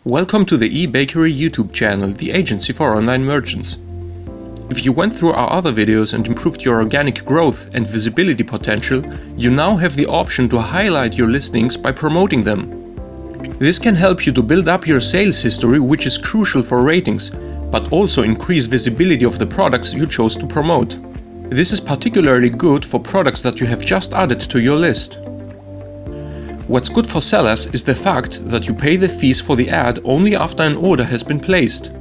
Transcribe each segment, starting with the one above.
Welcome to the eBakery YouTube channel, the agency for online merchants. If you went through our other videos and improved your organic growth and visibility potential, you now have the option to highlight your listings by promoting them. This can help you to build up your sales history, which is crucial for ratings, but also increase visibility of the products you chose to promote. This is particularly good for products that you have just added to your list. What's good for sellers is the fact that you pay the fees for the ad only after an order has been placed.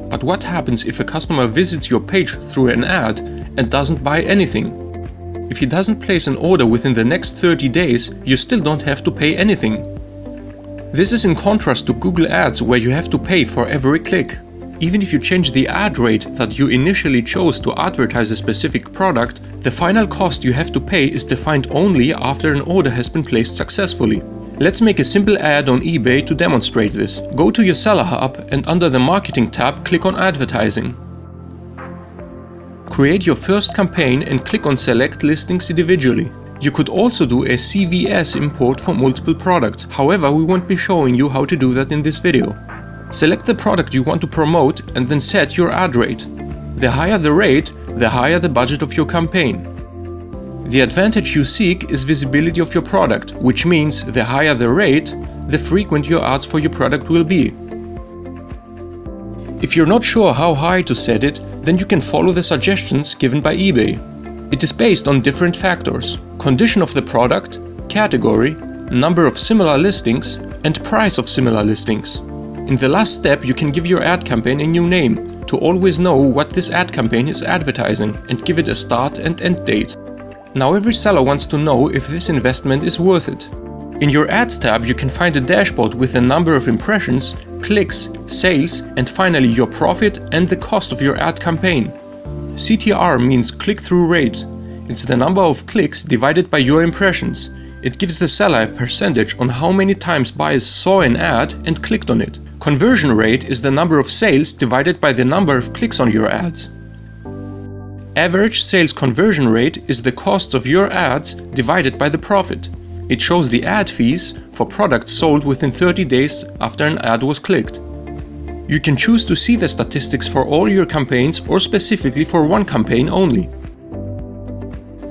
But what happens if a customer visits your page through an ad and doesn't buy anything? If he doesn't place an order within the next 30 days, you still don't have to pay anything. This is in contrast to Google Ads, where you have to pay for every click. Even if you change the ad rate that you initially chose to advertise a specific product, the final cost you have to pay is defined only after an order has been placed successfully. Let's make a simple ad on eBay to demonstrate this. Go to your Seller Hub and under the Marketing tab, click on Advertising. Create your first campaign and click on Select Listings individually. You could also do a CVS import for multiple products. However, we won't be showing you how to do that in this video. Select the product you want to promote and then set your ad rate. The higher the rate, the higher the budget of your campaign. The advantage you seek is visibility of your product, which means the higher the rate, the frequent your ads for your product will be. If you're not sure how high to set it, then you can follow the suggestions given by eBay. It is based on different factors: condition of the product, category, number of similar listings, and price of similar listings. In the last step, you can give your ad campaign a new name to always know what this ad campaign is advertising and give it a start and end date. Now every seller wants to know if this investment is worth it. In your Ads tab, you can find a dashboard with the number of impressions, clicks, sales, and finally your profit and the cost of your ad campaign. CTR means click-through rate. It's the number of clicks divided by your impressions. It gives the seller a percentage on how many times buyers saw an ad and clicked on it. Conversion rate is the number of sales divided by the number of clicks on your ads. Average sales conversion rate is the cost of your ads divided by the profit. It shows the ad fees for products sold within 30 days after an ad was clicked. You can choose to see the statistics for all your campaigns or specifically for one campaign only.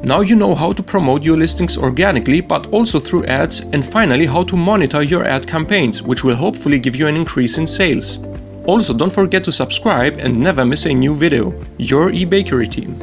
Now you know how to promote your listings organically, but also through ads, and finally how to monitor your ad campaigns, which will hopefully give you an increase in sales. Also, don't forget to subscribe and never miss a new video. Your eBakery team.